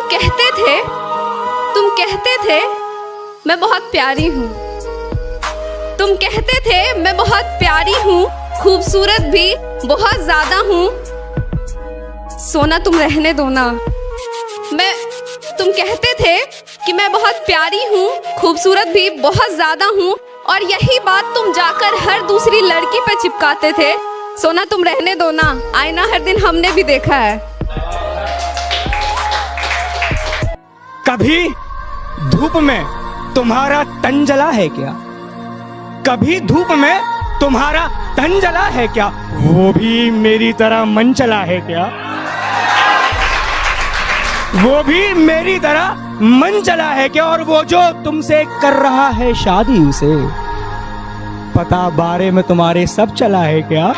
तुम कहते थे मैं बहुत प्यारी हूँ। तुम कहते थे मैं बहुत प्यारी हूँ, खूबसूरत भी बहुत ज्यादा हूँ। सोना तुम रहने दो ना। तुम कहते थे कि मैं बहुत प्यारी हूँ, खूबसूरत भी बहुत ज्यादा हूँ, और यही बात तुम जाकर हर दूसरी लड़की पे चिपकाते थे। सोना तुम रहने दो ना, आईना हर दिन हमने भी देखा है। कभी धूप में तुम्हारा तन जला है क्या? कभी धूप में तुम्हारा तन जला है क्या? वो भी मेरी तरह मन चला है क्या? वो भी मेरी तरह मन चला है क्या? और वो जो तुमसे कर रहा है शादी, उसे पता बारे में तुम्हारे सब चला है क्या?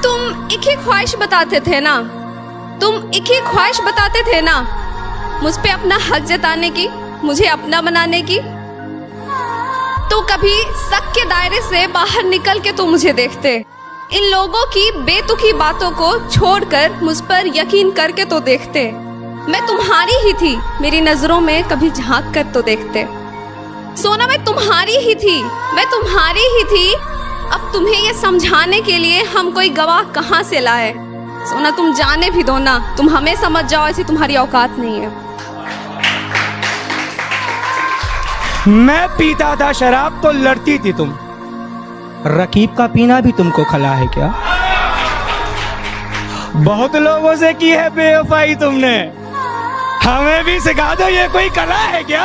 तुम एक ही ख्वाहिश बताते थे ना, तुम एक ही ख्वाहिश बताते थे ना, मुझ पे अपना हक जताने की, मुझे अपना बनाने की। तो कभी शक के दायरे से बाहर निकल के तो मुझे देखते, इन लोगों की बेतुकी बातों को छोड़कर मुझ पर यकीन करके तो देखते। मैं तुम्हारी ही थी, मेरी नजरों में कभी झांक कर तो देखते। सोना मैं तुम्हारी ही थी, मैं तुम्हारी ही थी। अब तुम्हें ये समझाने के लिए हम कोई गवाह कहाँ से लाए? सोना तुम जाने भी दो ना, तुम हमें समझ जाओ, ऐसी तुम्हारी औकात नहीं है। मैं पीता था शराब तो लड़ती थी तुम। रकीब का पीना भी तुमको खला है क्या? बहुत लोगों से की है बेवफाई तुमने, हमें भी सिखा दो, ये कोई कला है क्या?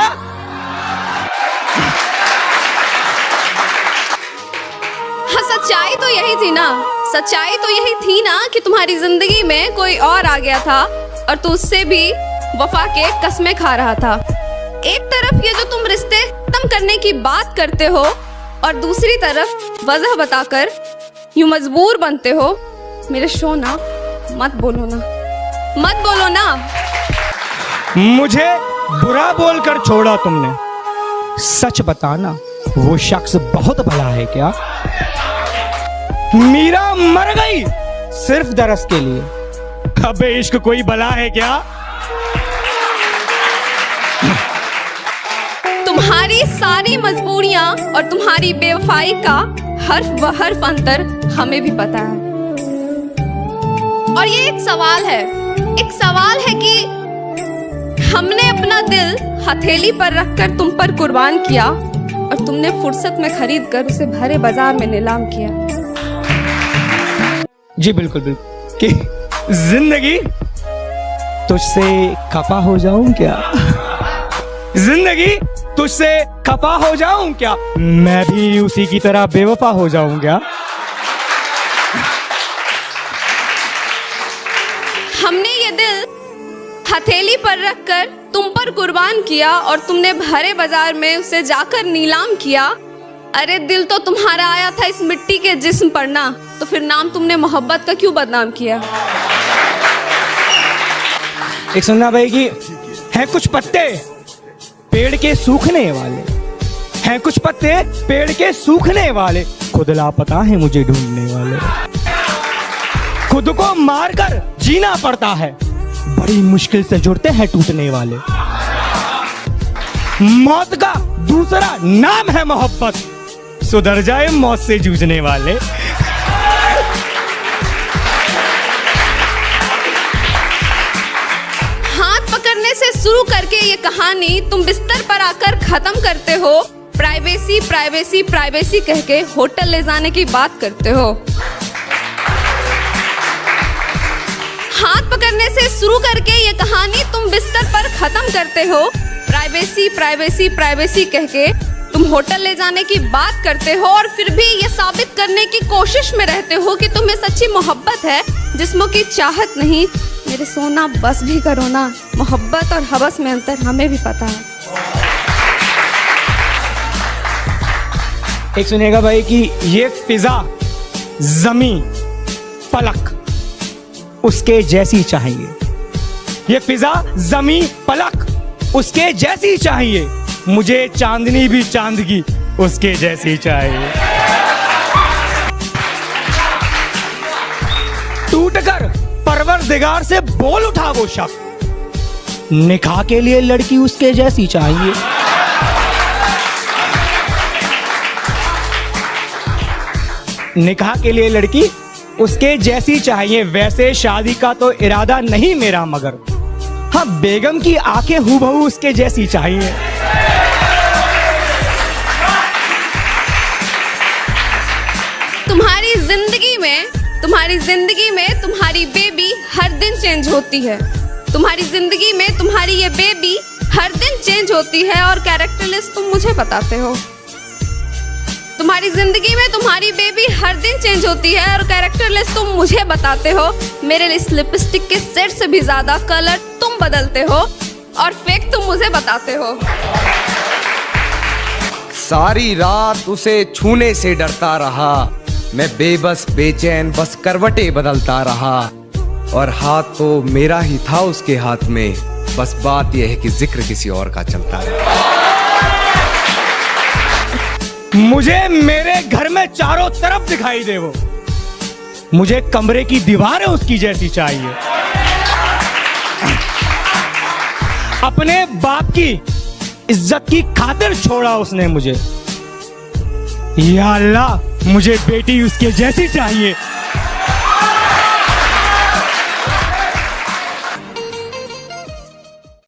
हाँ, सच्चाई तो यही थी ना, सच्चाई तो यही थी ना कि तुम्हारी जिंदगी में कोई और आ गया था और तू उससे भी वफा के कस्में खा रहा था। एक तरफ ये जो तुम रिश्ते खत्म करने की बात करते हो और दूसरी तरफ वजह बताकर यूं मजबूर बनते हो। मेरे शोना मत बोलो ना, मत बोलो ना। मुझे बुरा बोलकर छोड़ा तुमने, सच बताना वो शख्स बहुत भला है क्या? मीरा मर गई सिर्फ दरस के लिए, अबे इश्क कोई बला है क्या? तुम्हारी सारी मजबूरियां और तुम्हारी बेवफाई का हर्फ व हर्फ अंतर हमें भी पता है। और ये एक सवाल है कि हमने अपना दिल हथेली पर रखकर तुम पर कुर्बान किया और तुमने फुर्सत में खरीद कर उसे भरे बाजार में नीलाम किया। जी बिल्कुल बिल्कुल, कि जिंदगी तुझसे खफा हो जाऊं क्या? जिंदगी तुझसे खफा हो जाऊं क्या? मैं भी उसी की तरह बेवफा हो जाऊं क्या? हमने ये दिल हथेली पर रखकर तुम पर कुर्बान किया और तुमने भरे बाजार में उसे जाकर नीलाम किया। अरे दिल तो तुम्हारा आया था इस मिट्टी के जिस्म पर ना, तो फिर नाम तुमने मोहब्बत का क्यों बदनाम किया? एक सुनना भाई कि हैं कुछ पत्ते पेड़ के सूखने वाले, हैं कुछ पत्ते पेड़ के सूखने वाले, खुद लापता है मुझे ढूंढने वाले। खुद को मारकर जीना पड़ता है, बड़ी मुश्किल से जुड़ते हैं टूटने वाले। मौत का दूसरा नाम है मोहब्बत, सुधर जाए मौत से जूझने वाले। हाथ पकड़ने से शुरू करके ये कहानी तुम बिस्तर पर आकर खत्म करते हो। प्राइवेसी प्राइवेसी प्राइवेसी कह के होटल ले जाने की बात करते हो। हाथ पकड़ने से शुरू करके ये कहानी तुम बिस्तर पर खत्म करते हो। प्राइवेसी प्राइवेसी प्राइवेसी कह के तुम होटल ले जाने की बात करते हो और फिर भी ये साबित करने की कोशिश में रहते हो कि तुम्हें सच्ची मोहब्बत है, जिस्मों की चाहत नहीं। मेरे सोना बस भी करो ना, मोहब्बत और हवस में अंतर हमें भी पता है। एक सुनिएगा भाई कि ये फिजा जमी पलक उसके जैसी चाहिए, ये फिजा जमी पलक उसके जैसी चाहिए, मुझे चांदनी भी चांद की उसके जैसी चाहिए। टूटकर परवर परवरदिगार से बोल उठा वो शख्स, निकाह के लिए लड़की उसके जैसी चाहिए। निकाह के लिए लड़की उसके जैसी चाहिए। वैसे शादी का तो इरादा नहीं मेरा, मगर हाँ बेगम की आंखें हूबहू उसके जैसी चाहिए। तुम्हारी जिंदगी में तुम्हारी बेबी हर दिन चेंज होती है। तुम्हारी जिंदगी में तुम्हारी ये बेबी हर दिन चेंज होती है और कैरेक्टर लिस्ट तुम मुझे बताते हो। तुम्हारी जिंदगी में तुम्हारी बेबी हर दिन चेंज होती है और कैरेक्टर लिस्ट तुम मुझे बताते हो। मेरे लिए लिपस्टिक के सेट से भी ज्यादा कलर तुम बदलते हो और फेक तुम मुझे बताते हो। सारी रात उसे छूने से डरता रहा, मैं बेबस बेचैन बस करवटें बदलता रहा, और हाथ तो मेरा ही था उसके हाथ में, बस बात यह है कि जिक्र किसी और का चलता रहा। मुझे मेरे घर में चारों तरफ दिखाई दे वो, मुझे कमरे की दीवारें उसकी जैसी चाहिए। अपने बाप की इज्जत की खातिर छोड़ा उसने मुझे, या अल्लाह मुझे बेटी उसके जैसी चाहिए।